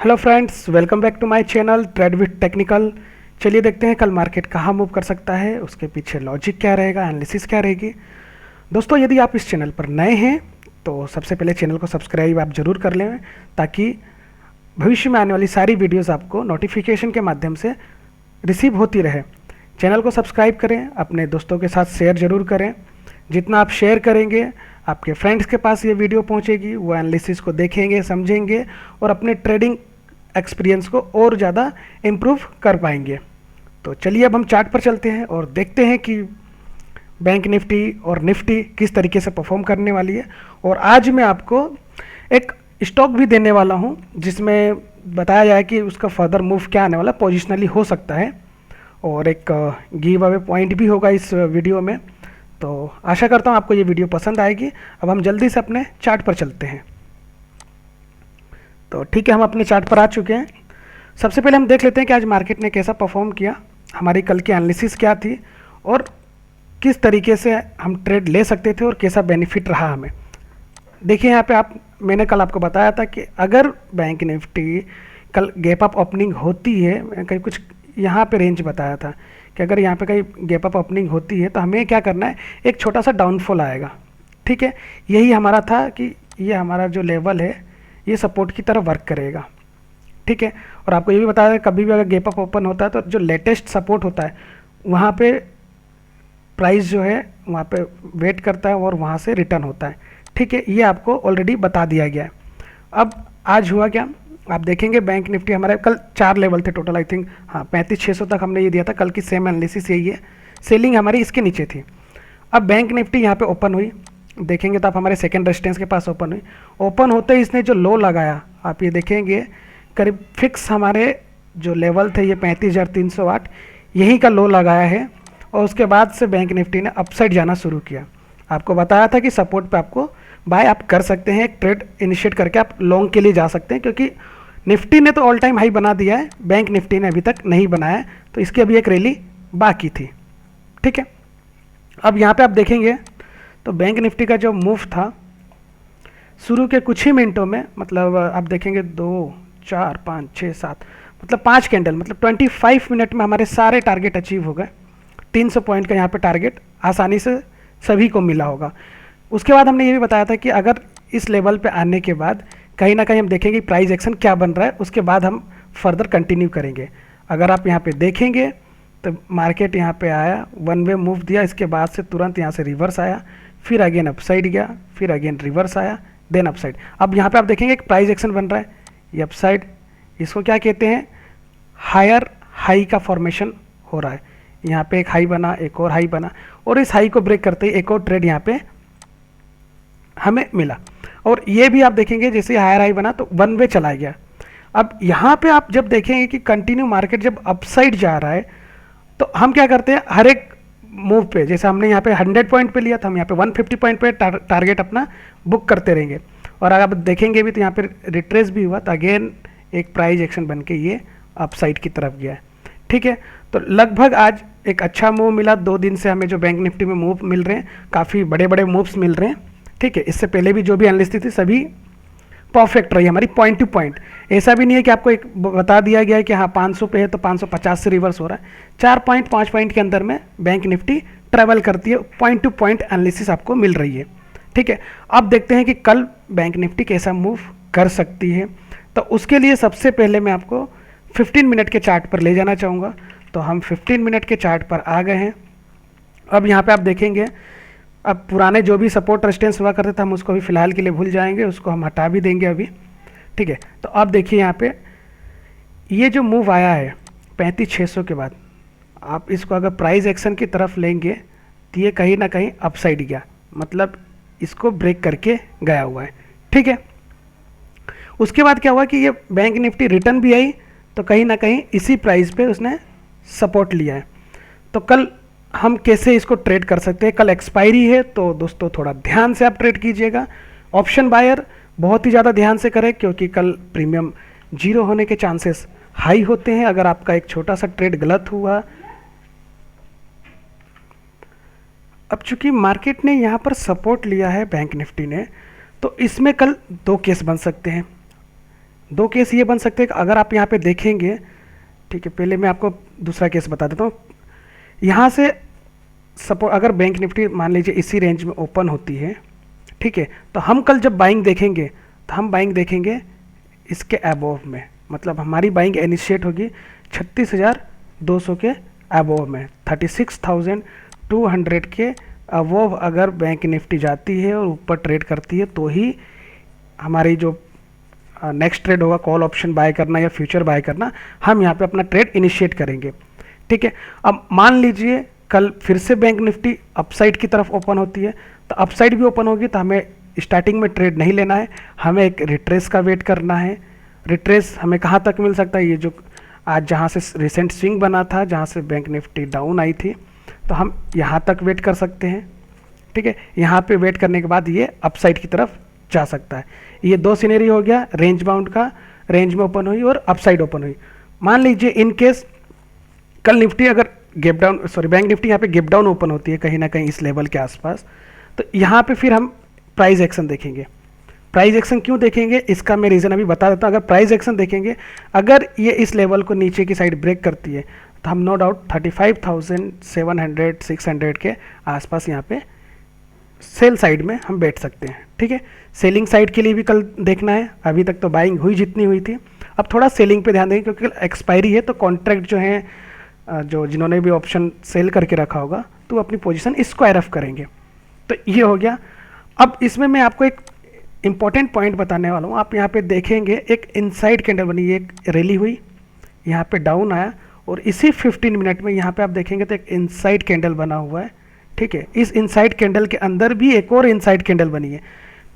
Hello friends, welcome back to my channel trade with technical. चलिए देखते हैं कल मार्केट कहाँ मूव कर सकता है, उसके पीछे लॉजिक क्या रहेगा, एनालिसिस क्या रहेगी। दोस्तों, यदि आप इस चैनल पर नए हैं तो सबसे पहले चैनल को सब्सक्राइब आप ज़रूर कर लें, ताकि भविष्य में आने वाली सारी वीडियोस आपको नोटिफिकेशन के माध्यम से रिसीव होती रहे। चैनल को सब्सक्राइब करें, अपने दोस्तों के साथ शेयर ज़रूर करें। जितना आप शेयर करेंगे आपके फ्रेंड्स के पास ये वीडियो पहुंचेगी, वो एनालिसिस को देखेंगे, समझेंगे और अपने ट्रेडिंग एक्सपीरियंस को और ज़्यादा इम्प्रूव कर पाएंगे। तो चलिए अब हम चार्ट पर चलते हैं और देखते हैं कि बैंक निफ्टी और निफ्टी किस तरीके से परफॉर्म करने वाली है। और आज मैं आपको एक स्टॉक भी देने वाला हूं जिसमें बताया जाए कि उसका फर्दर मूव क्या आने वाला, पोजिशनली हो सकता है, और एक गिव अवे पॉइंट भी होगा इस वीडियो में। तो आशा करता हूँ आपको ये वीडियो पसंद आएगी। अब हम जल्दी से अपने चार्ट पर चलते हैं। तो ठीक है, हम अपने चार्ट पर आ चुके हैं। सबसे पहले हम देख लेते हैं कि आज मार्केट ने कैसा परफॉर्म किया, हमारी कल की एनालिसिस क्या थी और किस तरीके से हम ट्रेड ले सकते थे और कैसा बेनिफिट रहा हमें। देखिए यहाँ पे मैंने कल आपको बताया था कि अगर बैंक निफ्टी कल गैप अप ओपनिंग होती है, मैं कहीं कुछ यहाँ पे रेंज बताया था कि अगर यहाँ पे कहीं गैप अप ओपनिंग होती है तो हमें क्या करना है, एक छोटा सा डाउनफॉल आएगा। ठीक है, यही हमारा था कि ये हमारा जो लेवल है ये सपोर्ट की तरह वर्क करेगा। ठीक है, और आपको ये भी बताया कभी भी अगर गैप अप ओपन होता है तो जो लेटेस्ट सपोर्ट होता है वहाँ पे प्राइस जो है वहाँ पे वेट करता है और वहाँ से रिटर्न होता है। ठीक है, ये आपको ऑलरेडी बता दिया गया है। अब आज हुआ क्या, आप देखेंगे बैंक निफ्टी हमारे कल 4 लेवल थे टोटल, आई थिंक हाँ 35,600 तक हमने ये दिया था। कल की सेम एनालिसिस यही है, सेलिंग हमारी इसके नीचे थी। अब बैंक निफ्टी यहाँ पे ओपन हुई, देखेंगे तो आप हमारे सेकेंड रेजिस्टेंस के पास ओपन हुई। ओपन होते ही इसने जो लो लगाया आप ये देखेंगे, करीब फिक्स हमारे जो लेवल थे ये 35,308 यहीं का लो लगाया है। और उसके बाद से बैंक निफ्टी ने अपसाइड जाना शुरू किया। आपको बताया था कि सपोर्ट पे आपको बाय आप कर सकते हैं, एक ट्रेड इनिशिएट करके आप लॉन्ग के लिए जा सकते हैं, क्योंकि निफ्टी ने तो ऑल टाइम हाई बना दिया है, बैंक निफ्टी ने अभी तक नहीं बनाया है, तो इसकी अभी एक रैली बाकी थी। ठीक है, अब यहाँ पे आप देखेंगे तो बैंक निफ्टी का जो मूव था शुरू के कुछ ही मिनटों में, मतलब आप देखेंगे 2, 4, 5, 6, 7 मतलब 5 कैंडल, मतलब 25 मिनट में हमारे सारे टारगेट अचीव हो गए। 300 पॉइंट का यहाँ पे टारगेट आसानी से सभी को मिला होगा। उसके बाद हमने ये भी बताया था कि अगर इस लेवल पे आने के बाद कहीं ना कहीं हम देखेंगे प्राइस एक्शन क्या बन रहा है, उसके बाद हम फर्दर कंटिन्यू करेंगे। अगर आप यहाँ पे देखेंगे तो मार्केट यहाँ पे आया, वन वे मूव दिया, इसके बाद से तुरंत यहाँ से रिवर्स आया, फिर अगेन अपसाइड गया, फिर अगेन रिवर्स आया, देन अपसाइड। अब यहाँ पे आप देखेंगे एक प्राइस एक्शन बन रहा है, ये अपसाइड, इसको क्या कहते हैं, हायर हाई का फॉर्मेशन हो रहा है। यहाँ पे एक हाई बना, एक और हाई बना, और इस हाई को ब्रेक करते ही एक और ट्रेड यहाँ पे हमें मिला। और ये भी आप देखेंगे जैसे हायर हाई बना तो वन वे चला गया। अब यहाँ पे आप जब देखेंगे कि कंटिन्यू मार्केट जब अपसाइड जा रहा है तो हम क्या करते हैं, हर एक मूव पे, जैसे हमने यहाँ पे 100 पॉइंट पे लिया था, हम यहाँ पे 150 पॉइंट पे टारगेट अपना बुक करते रहेंगे। और अगर आप देखेंगे भी तो यहाँ पे रिट्रेस भी हुआ, तो अगेन एक प्राइस एक्शन बन के ये अपसाइड की तरफ गया है। ठीक है, तो लगभग आज एक अच्छा मूव मिला। 2 दिन से हमें जो बैंक निफ्टी में मूव मिल रहे हैं, काफ़ी बड़े बड़े मूव्स मिल रहे हैं। ठीक है, इससे पहले भी जो भी एनालिसिस थी सभी परफेक्ट रही हमारी, पॉइंट टू पॉइंट। ऐसा भी नहीं है कि आपको एक बता दिया गया है कि हाँ 500 पे है तो 550 से रिवर्स हो रहा है। 4 पॉइंट 5 पॉइंट के अंदर में बैंक निफ्टी ट्रेवल करती है, पॉइंट टू पॉइंट एनालिसिस आपको मिल रही है। ठीक है, अब देखते हैं कि कल बैंक निफ्टी कैसा मूव कर सकती है। तो उसके लिए सबसे पहले मैं आपको 15 मिनट के चार्ट पर ले जाना चाहूँगा। तो हम 15 मिनट के चार्ट पर आ गए हैं। अब यहाँ पे आप देखेंगे, अब पुराने जो भी सपोर्ट रेजिस्टेंस हुआ करते थे हम उसको भी फिलहाल के लिए भूल जाएंगे, उसको हम हटा भी देंगे अभी। ठीक है, तो अब देखिए यहाँ पे ये जो मूव आया है 35,600 के बाद, आप इसको अगर प्राइस एक्शन की तरफ लेंगे तो ये कहीं ना कहीं अपसाइड गया, मतलब इसको ब्रेक करके गया हुआ है। ठीक है, उसके बाद क्या हुआ कि ये बैंक निफ्टी रिटर्न भी आई, तो कहीं ना कहीं इसी प्राइस पे उसने सपोर्ट लिया है। तो कल हम कैसे इसको ट्रेड कर सकते हैं, कल एक्सपायरी है तो दोस्तों थोड़ा ध्यान से आप ट्रेड कीजिएगा। ऑप्शन बायर बहुत ही ज़्यादा ध्यान से करें, क्योंकि कल प्रीमियम 0 होने के चांसेस हाई होते हैं अगर आपका एक छोटा सा ट्रेड गलत हुआ। अब चूंकि मार्केट ने यहाँ पर सपोर्ट लिया है बैंक निफ्टी ने, तो इसमें कल 2 केस बन सकते हैं। दो केस ये बन सकते हैं कि अगर आप यहाँ पे देखेंगे, ठीक है, पहले मैं आपको दूसरा केस बता देता हूँ। यहाँ से सपोज अगर बैंक निफ्टी मान लीजिए इसी रेंज में ओपन होती है, ठीक है, तो हम कल जब बाइंग देखेंगे तो हम बाइंग देखेंगे इसके अबोव में, मतलब हमारी बाइंग इनिशिएट होगी 36,200 के अबोव में, 36,200 के अबोव अगर बैंक निफ्टी जाती है और ऊपर ट्रेड करती है तो ही हमारी जो नेक्स्ट ट्रेड होगा, कॉल ऑप्शन बाय करना या फ्यूचर बाय करना, हम यहाँ पे अपना ट्रेड इनिशिएट करेंगे, ठीक है। अब मान लीजिए कल फिर से बैंक निफ्टी अपसाइड की तरफ ओपन होती है, तो अपसाइड भी ओपन होगी तो हमें स्टार्टिंग में ट्रेड नहीं लेना है, हमें एक रिट्रेस का वेट करना है। रिट्रेस हमें कहाँ तक मिल सकता है, ये जो आज जहाँ से रिसेंट स्विंग बना था, जहाँ से बैंक निफ्टी डाउन आई थी, तो हम यहाँ तक वेट कर सकते हैं, ठीक है। यहाँ पे वेट करने के बाद ये अपसाइड की तरफ जा सकता है। ये दो सिनेरी हो गया, रेंज बाउंड का, रेंज में ओपन हुई और अपसाइड ओपन हुई। मान लीजिए इन केस कल निफ्टी अगर gap down, sorry bank Nifty यहाँ पे गैप डाउन ओपन होती है कहीं ना कहीं इस लेवल के आसपास, तो यहाँ पे फिर हम प्राइस एक्शन देखेंगे। प्राइस एक्शन क्यों देखेंगे, इसका मैं रीज़न अभी बता देता हूँ। अगर प्राइस एक्शन देखेंगे, अगर ये इस लेवल को नीचे की साइड ब्रेक करती है तो हम नो डाउट 35,700 600 के आसपास यहाँ पे सेल साइड में हम बैठ सकते हैं, ठीक है। सेलिंग साइड के लिए भी कल देखना है, अभी तक तो बाइंग हुई जितनी हुई थी, अब थोड़ा सेलिंग पे ध्यान देंगे क्योंकि एक्सपायरी है, तो कॉन्ट्रैक्ट जो है जो जिन्होंने भी ऑप्शन सेल करके रखा होगा तो अपनी पोजीशन स्क्वायर ऑफ करेंगे। तो ये हो गया। अब इसमें मैं आपको एक इम्पॉर्टेंट पॉइंट बताने वाला हूँ। आप यहाँ पे देखेंगे एक इनसाइड कैंडल बनी, एक रैली हुई, यहाँ पे डाउन आया और इसी 15 मिनट में यहाँ पे आप देखेंगे तो एक इनसाइड कैंडल बना हुआ है, ठीक है। इस इनसाइड कैंडल के अंदर भी एक और इनसाइड कैंडल बनी है।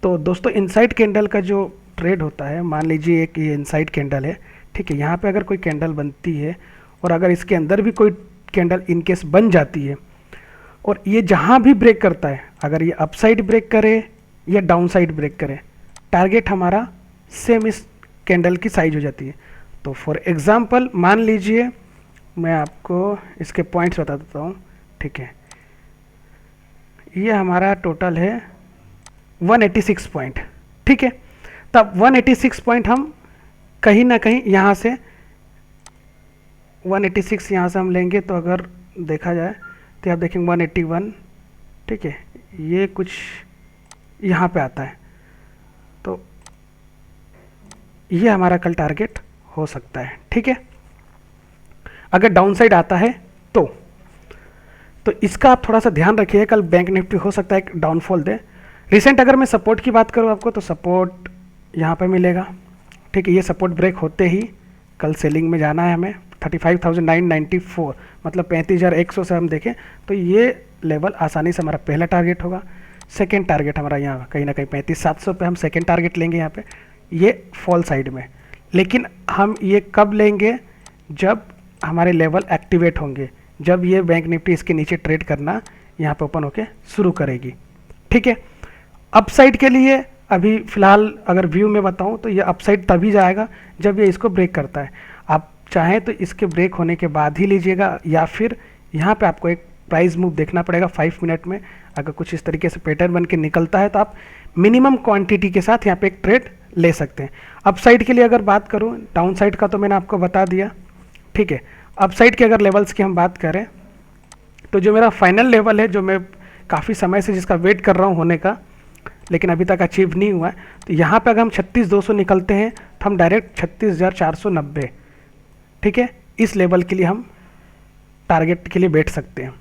तो दोस्तों इनसाइड कैंडल का जो ट्रेड होता है, मान लीजिए एक ये इनसाइड कैंडल है, ठीक है, यहाँ पे अगर कोई कैंडल बनती है और अगर इसके अंदर भी कोई कैंडल इनकेस बन जाती है और ये जहाँ भी ब्रेक करता है, अगर ये अपसाइड ब्रेक करे या डाउन साइड ब्रेक करे, टारगेट हमारा सेम इस कैंडल की साइज हो जाती है। तो फॉर एग्जांपल मान लीजिए मैं आपको इसके पॉइंट्स बता देता हूँ, ठीक है, ये हमारा टोटल है 186 पॉइंट, ठीक है। तब 186 पॉइंट हम कहीं ना कहीं यहाँ से 186 यहाँ से हम लेंगे, तो अगर देखा जाए तो आप देखेंगे 181, ठीक है, ये कुछ यहाँ पे आता है, तो ये हमारा कल टारगेट हो सकता है, ठीक है। अगर डाउन साइड आता है तो इसका आप थोड़ा सा ध्यान रखिए, कल बैंक निफ्टी हो सकता है एक डाउनफॉल दे। रिसेंट अगर मैं सपोर्ट की बात करूँ आपको, तो सपोर्ट यहाँ पे मिलेगा, ठीक है। ये सपोर्ट ब्रेक होते ही कल सेलिंग में जाना है हमें 35,994, मतलब 35,100 से हम देखें तो ये लेवल आसानी से हमारा पहला टारगेट होगा। सेकेंड टारगेट हमारा यहाँ कहीं ना कहीं 35,700 पे हम सेकेंड टारगेट लेंगे यहाँ पे, ये फॉल साइड में। लेकिन हम ये कब लेंगे, जब हमारे लेवल एक्टिवेट होंगे, जब ये बैंक निफ्टी इसके नीचे ट्रेड करना यहाँ पे ओपन होके शुरू करेगी, ठीक है। अपसाइड के लिए अभी फ़िलहाल अगर व्यू में बताऊँ तो ये अपसाइड तभी जाएगा जब ये इसको ब्रेक करता है। आप चाहें तो इसके ब्रेक होने के बाद ही लीजिएगा, या फिर यहाँ पे आपको एक प्राइस मूव देखना पड़ेगा 5 मिनट में। अगर कुछ इस तरीके से पैटर्न बन के निकलता है तो आप मिनिमम क्वांटिटी के साथ यहाँ पे एक ट्रेड ले सकते हैं। अपसाइड के लिए अगर बात करूँ, डाउन साइड का तो मैंने आपको बता दिया, ठीक है। अपसाइड के अगर लेवल्स की हम बात करें तो जो मेरा फाइनल लेवल है, जो मैं काफ़ी समय से जिसका वेट कर रहा हूँ होने का, लेकिन अभी तक अचीव नहीं हुआ है, तो यहाँ पे अगर हम 36,200 निकलते हैं तो हम डायरेक्ट 36,490, ठीक है, इस लेवल के लिए हम टारगेट के लिए बैठ सकते हैं।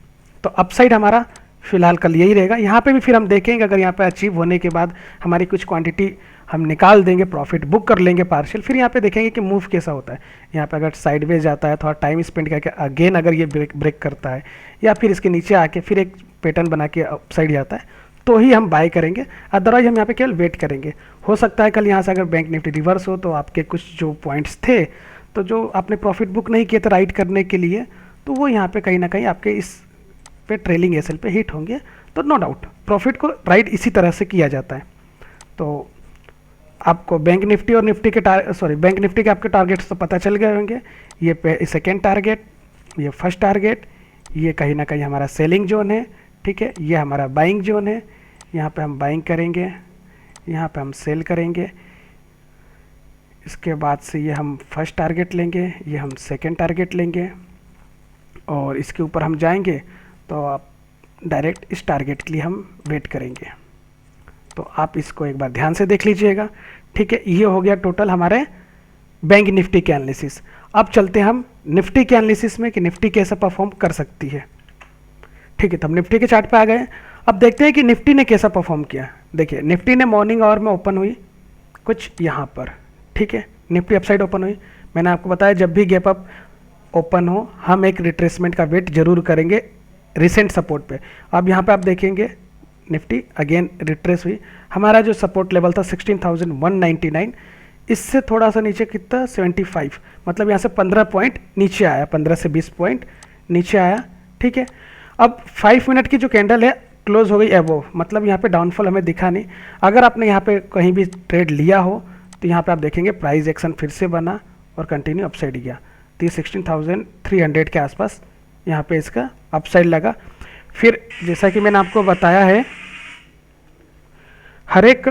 तो अपसाइड हमारा फिलहाल कल यही रहेगा। यहाँ पे भी फिर हम देखेंगे अगर यहाँ पे अचीव होने के बाद हमारी कुछ क्वांटिटी हम निकाल देंगे, प्रॉफिट बुक कर लेंगे पार्शियल, फिर यहाँ पे देखेंगे कि मूव कैसा होता है। यहाँ पे अगर साइडवेज जाता है, थोड़ा टाइम स्पेंड करके अगेन अगर ये ब्रेक करता है, या फिर इसके नीचे आके फिर एक पैटर्न बना के अपसाइड जाता है, तो ही हम बाय करेंगे। अदरवाइज हम यहाँ पे केवल वेट करेंगे। हो सकता है कल यहाँ से अगर बैंक निफ्टी रिवर्स हो तो आपके कुछ जो पॉइंट्स थे, तो जो आपने प्रॉफिट बुक नहीं किए थे राइड करने के लिए, तो वो यहाँ पे कहीं ना कहीं आपके इस पे ट्रेलिंग एसएल पे हिट होंगे। तो नो डाउट प्रॉफिट को राइड इसी तरह से किया जाता है। तो आपको बैंक निफ्टी और निफ्टी के बैंक निफ्टी के आपके टारगेट्स तो पता चल गए होंगे। ये सेकेंड टारगेट, ये फर्स्ट टारगेट, ये कहीं ना कहीं हमारा सेलिंग जोन है, ठीक है। ये हमारा बाइंग जोन है, यहाँ पे हम बाइंग करेंगे, यहाँ पे हम सेल करेंगे। इसके बाद से ये हम फर्स्ट टारगेट लेंगे, ये हम सेकंड टारगेट लेंगे और इसके ऊपर हम जाएंगे तो आप डायरेक्ट इस टारगेट के लिए हम वेट करेंगे। तो आप इसको एक बार ध्यान से देख लीजिएगा। ठीक है, ये हो गया टोटल हमारे बैंक निफ्टी के एनालिसिस। अब चलते हैं हम निफ्टी के एनालिसिस में कि निफ्टी कैसा परफॉर्म कर सकती है। ठीक है, तो हम निफ्टी के चार्ट पे आ गए। अब देखते हैं कि निफ्टी ने कैसा परफॉर्म किया। देखिए, निफ्टी ने मॉर्निंग आवर में ओपन हुई कुछ यहाँ पर। ठीक है, निफ्टी अपसाइड ओपन हुई। मैंने आपको बताया जब भी गैप अप ओपन हो हम एक रिट्रेसमेंट का वेट जरूर करेंगे रिसेंट सपोर्ट पे। अब यहाँ पे आप देखेंगे निफ्टी अगेन रिट्रेस हुई। हमारा जो सपोर्ट लेवल था 16,199, इससे थोड़ा सा नीचे कितना 75, मतलब यहाँ से 15 पॉइंट नीचे आया, 15 से 20 पॉइंट नीचे आया। ठीक है, अब 5 मिनट की जो कैंडल है क्लोज हो गई एबोव, मतलब यहाँ पे डाउनफॉल हमें दिखा नहीं। अगर आपने यहाँ पे कहीं भी ट्रेड लिया हो तो यहाँ पे आप देखेंगे प्राइस एक्शन फिर से बना और कंटिन्यू अपसाइड गया। तो ये 16,300 के आसपास यहाँ पे इसका अपसाइड लगा। फिर जैसा कि मैंने आपको बताया है हर एक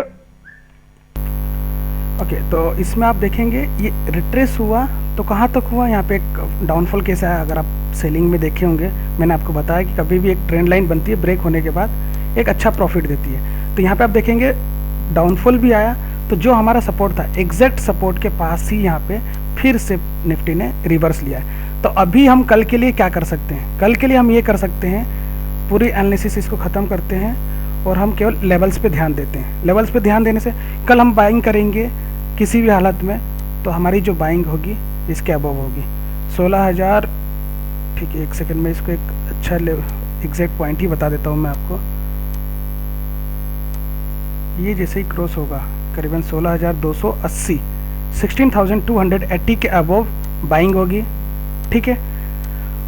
तो इसमें आप देखेंगे ये रिट्रेस हुआ तो कहाँ तक हुआ, यहाँ पे एक डाउनफॉल कैसा है। अगर आप सेलिंग में देखे होंगे मैंने आपको बताया कि कभी भी एक ट्रेंड लाइन बनती है ब्रेक होने के बाद एक अच्छा प्रॉफिट देती है। तो यहाँ पे आप देखेंगे डाउनफॉल भी आया, तो जो हमारा सपोर्ट था एग्जैक्ट सपोर्ट के पास ही यहाँ पे फिर से निफ्टी ने रिवर्स लिया है। तो अभी हम कल के लिए क्या कर सकते हैं, कल के लिए हम ये कर सकते हैं पूरी एनालिसिस इसको ख़त्म करते हैं और हम केवल लेवल्स पे ध्यान देते हैं। लेवल्स पे ध्यान देने से कल हम बाइंग करेंगे किसी भी हालत में, तो हमारी जो बाइंग होगी इसके अबव होगी 16,000। ठीक है, एक सेकंड में इसको एक अच्छा एग्जैक्ट पॉइंट ही बता देता हूँ मैं आपको। ये जैसे ही क्रॉस होगा करीबन 16,280, 16,280 के अबव बाइंग होगी। ठीक है,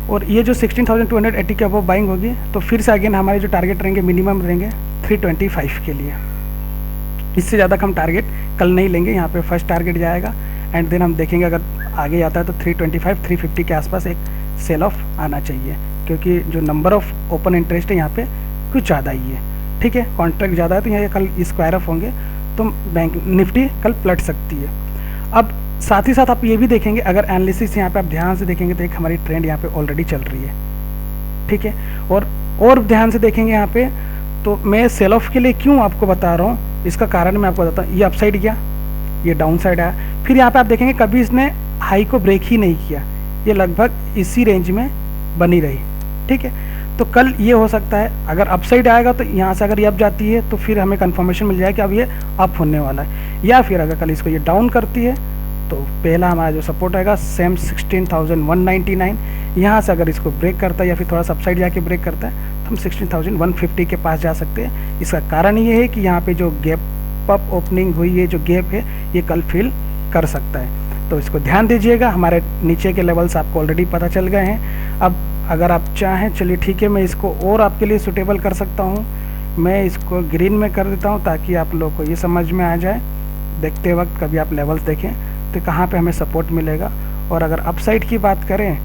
और ये जो 16,280 के अबव बाइंग होगी तो फिर से अगेन हमारे जो टारगेट रहेंगे मिनिमम रहेंगे 325 के लिए। इससे ज़्यादा हम टारगेट कल नहीं लेंगे। यहाँ पे फर्स्ट टारगेट जाएगा एंड देन हम देखेंगे अगर आगे जाता है तो 325 350 के आसपास एक सेल ऑफ आना चाहिए, क्योंकि जो नंबर ऑफ ओपन इंटरेस्ट है यहाँ पे कुछ ज़्यादा ही है। ठीक है, कॉन्ट्रैक्ट ज़्यादा है तो यहाँ कल स्क्वायर ऑफ होंगे तो बैंक निफ्टी कल पलट सकती है। अब साथ ही साथ आप ये भी देखेंगे अगर एनालिसिस यहाँ पे आप ध्यान से देखेंगे तो एक हमारी ट्रेंड यहाँ पे ऑलरेडी चल रही है। ठीक है, और ध्यान से देखेंगे यहाँ पे तो मैं सेल ऑफ के लिए क्यों आपको बता रहा हूँ, इसका कारण मैं आपको बताता हूँ। ये अपसाइड गया, ये डाउन साइड आया, फिर यहाँ पे आप देखेंगे कभी इसने हाई को ब्रेक ही नहीं किया, ये लगभग इसी रेंज में बनी रही। ठीक है, तो कल ये हो सकता है अगर अपसाइड आएगा तो यहाँ से अगर ये अप जाती है तो फिर हमें कंफर्मेशन मिल जाए कि अब ये अप होने वाला है, या फिर अगर कल इसको ये डाउन करती है तो पहला हमारा जो सपोर्ट आएगा सेम 16,199, यहाँ से अगर इसको ब्रेक करता है या फिर थोड़ा सा अपसाइड जाके ब्रेक करता है तो हम 16,150 के पास जा सकते हैं। इसका कारण ये है कि यहाँ पे जो गैप अप ओपनिंग हुई है, जो गैप है ये कल फिल कर सकता है, तो इसको ध्यान दीजिएगा। हमारे नीचे के लेवल्स आपको ऑलरेडी पता चल गए हैं। अब अगर आप चाहें चलिए ठीक है, मैं इसको और आपके लिए सूटेबल कर सकता हूँ, मैं इसको ग्रीन में कर देता हूँ ताकि आप लोग को ये समझ में आ जाए देखते वक्त कभी आप लेवल्स देखें तो कहाँ पे हमें सपोर्ट मिलेगा। और अगर अपसाइड की बात करें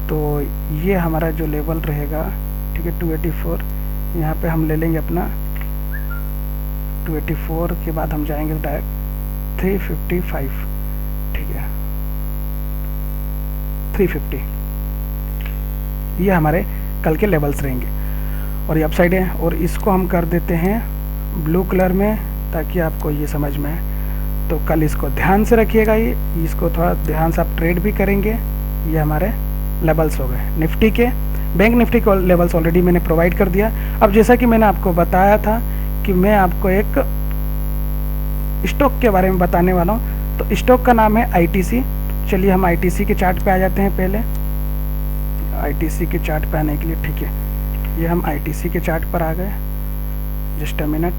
तो ये हमारा जो लेवल रहेगा, ठीक है 284, यहाँ पे हम ले लेंगे अपना 284 के बाद हम जाएंगे डायरेक्ट 355, ठीक है 350, ये हमारे कल के लेवल्स रहेंगे। और ये अपसाइड है और इसको हम कर देते हैं ब्लू कलर में ताकि आपको ये समझ में आए। तो कल इसको ध्यान से रखिएगा, ये इसको थोड़ा ध्यान से आप ट्रेड भी करेंगे। ये हमारे लेवल्स हो गए निफ्टी के। बैंक निफ्टी के लेवल्स ऑलरेडी मैंने प्रोवाइड कर दिया। अब जैसा कि मैंने आपको बताया था कि मैं आपको एक स्टॉक के बारे में बताने वाला हूँ, तो स्टॉक का नाम है ITC। चलिए हम ITC के चार्ट पे आ जाते हैं। पहले ITC के चार्ट पे आने के लिए, ठीक है, ये हम ITC के चार्ट पर आ गए। जस्ट अ मिनट,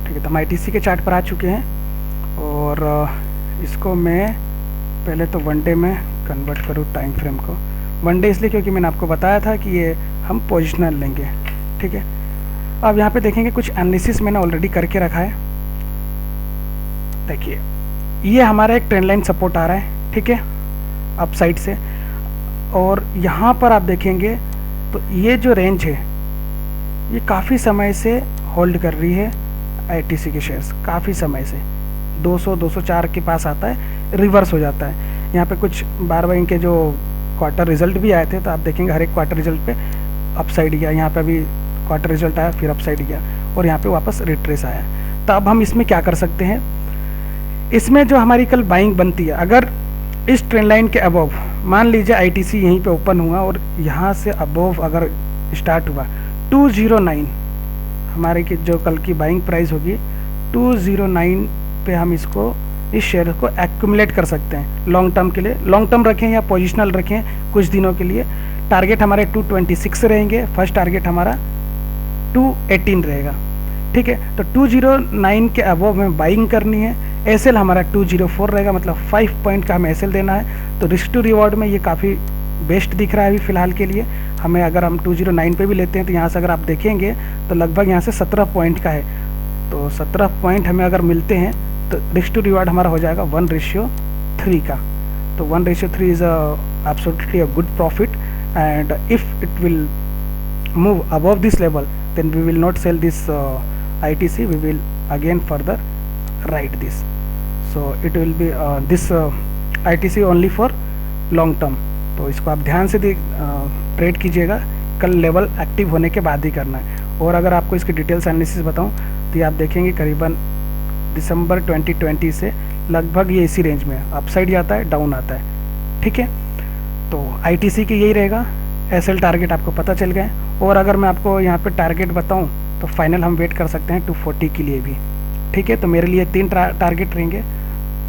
ठीक है, तो हम ITC के चार्ट पर आ चुके हैं और इसको मैं पहले तो वन डे में कन्वर्ट करूँ टाइम फ्रेम को। वन डे इसलिए क्योंकि मैंने आपको बताया था कि ये हम पोजिशनल लेंगे, ठीक है। अब यहाँ पे देखेंगे कुछ एनालिसिस मैंने ऑलरेडी करके रखा है। देखिए ये हमारा एक ट्रेंड लाइन सपोर्ट आ रहा है, ठीक है, अप साइड से, और यहाँ पर आप देखेंगे तो ये जो रेंज है ये काफ़ी समय से होल्ड कर रही है। आईटीसी के शेयर्स काफ़ी समय से 200-204 के पास आता है, रिवर्स हो जाता है। यहाँ पे कुछ बार बार इनके जो क्वार्टर रिजल्ट भी आए थे, तो आप देखेंगे हर एक क्वार्टर रिजल्ट पे अपसाइड गया। यहाँ पे अभी क्वार्टर रिजल्ट आया, फिर अपसाइड गया और यहाँ पे वापस रिट्रेस आया। तो अब हम इसमें क्या कर सकते हैं, इसमें जो हमारी कल बाइंग बनती है, अगर इस ट्रेंड लाइन के अबव, मान लीजिए आईटीसी यहीं पे ओपन हुआ और यहाँ से अबव अगर स्टार्ट हुआ 209, हमारे की जो कल की बाइंग प्राइस होगी 209 पे हम इसको, इस शेयर को एक्यूमुलेट कर सकते हैं लॉन्ग टर्म के लिए। लॉन्ग टर्म रखें या पोजिशनल रखें कुछ दिनों के लिए। टारगेट हमारे 226 रहेंगे, फर्स्ट टारगेट हमारा 218 रहेगा, ठीक है। तो 209 के अबव हमें बाइंग करनी है। एसएल हमारा 204 रहेगा, मतलब 5 पॉइंट का हमें एसएल देना है। तो रिस्क टू रिवॉर्ड में ये काफ़ी बेस्ट दिख रहा है अभी फ़िलहाल के लिए हमें। अगर हम 209 पे भी लेते हैं तो यहाँ से अगर आप देखेंगे तो लगभग यहाँ से 17 पॉइंट का है। तो 17 पॉइंट हमें अगर मिलते हैं तो रिस्क टू रिवॉर्ड हमारा हो जाएगा 1:3 का। तो 1:3 is absolutely a good profit, and if it will move above this level, then we will not sell this ITC, we will again further write this. So it will be this ITC only for long term. तो इसको आप ध्यान से trade कीजिएगा, कल level active होने के बाद ही करना है। और अगर आपको इसकी डिटेल्स एनालिसिस बताऊं तो ये आप देखेंगे करीबन दिसंबर 2020 से लगभग ये इसी रेंज में अपसाइड जाता है, डाउन आता है, ठीक है। तो ITC की यही रहेगा। एसएल टारगेट आपको पता चल गए। और अगर मैं आपको यहाँ पे टारगेट बताऊँ तो फाइनल हम वेट कर सकते हैं 240 के लिए भी, ठीक है। तो मेरे लिए 3 टारगेट रहेंगे,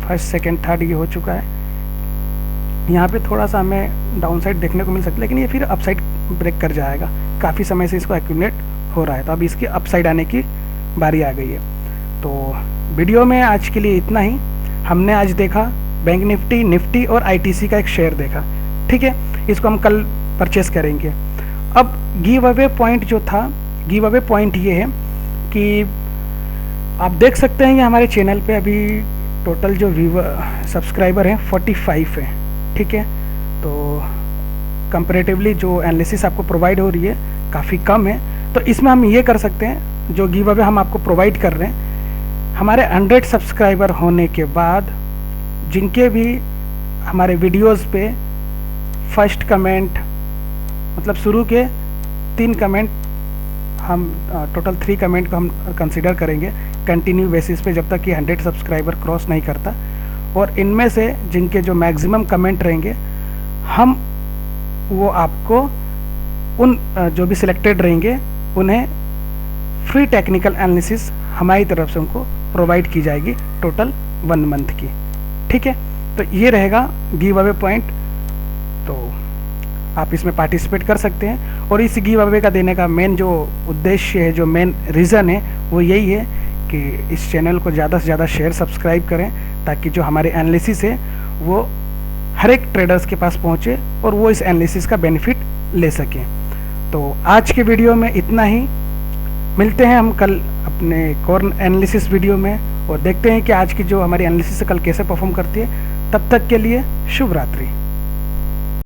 फर्स्ट सेकंड थर्ड ये हो चुका है। यहाँ पे थोड़ा सा हमें डाउन साइड देखने को मिल सकता है, लेकिन ये फिर अपसाइड ब्रेक कर जाएगा। काफ़ी समय से इसको एक्यूमुलेट हो रहा है, तो अब इसकी अपसाइड आने की बारी आ गई है। तो वीडियो में आज के लिए इतना ही। हमने आज देखा बैंक निफ्टी, निफ्टी और ITC का एक शेयर देखा, ठीक है। इसको हम कल परचेस करेंगे। अब गिव अवे पॉइंट जो था, गिव अवे पॉइंट ये है कि आप देख सकते हैं ये हमारे चैनल पे अभी टोटल जो सब्सक्राइबर हैं 45 है, ठीक है। तो कंपैरेटिवली जो एनालिसिस आपको प्रोवाइड हो रही है काफ़ी कम है। तो इसमें हम ये कर सकते हैं, जो गिव अवे हम आपको प्रोवाइड कर रहे हैं, हमारे 100 सब्सक्राइबर होने के बाद जिनके भी हमारे वीडियोस पे फर्स्ट कमेंट, मतलब शुरू के 3 कमेंट, हम टोटल 3 कमेंट को हम कंसिडर करेंगे कंटिन्यू बेसिस पे जब तक कि 100 सब्सक्राइबर क्रॉस नहीं करता। और इनमें से जिनके जो मैक्सिमम कमेंट रहेंगे, हम वो आपको उन जो भी सिलेक्टेड रहेंगे उन्हें फ्री टेक्निकल एनालिसिस हमारी तरफ से उनको प्रोवाइड की जाएगी टोटल 1 मंथ की, ठीक है। तो ये रहेगा गिव अवे पॉइंट। तो आप इसमें पार्टिसिपेट कर सकते हैं। और इस गिव अवे का देने का मेन जो उद्देश्य है, जो मेन रीज़न है, वो यही है कि इस चैनल को ज़्यादा से ज़्यादा शेयर सब्सक्राइब करें, ताकि जो हमारे एनालिसिस है वो हर एक ट्रेडर्स के पास पहुँचे और वो इस एनालिसिस का बेनिफिट ले सकें। तो आज के वीडियो में इतना ही। मिलते हैं हम कल अपने और एनालिसिस वीडियो में और देखते हैं कि आज की जो हमारी एनालिसिस कल कैसे परफॉर्म करती है। तब तक के लिए शुभ रात्रि।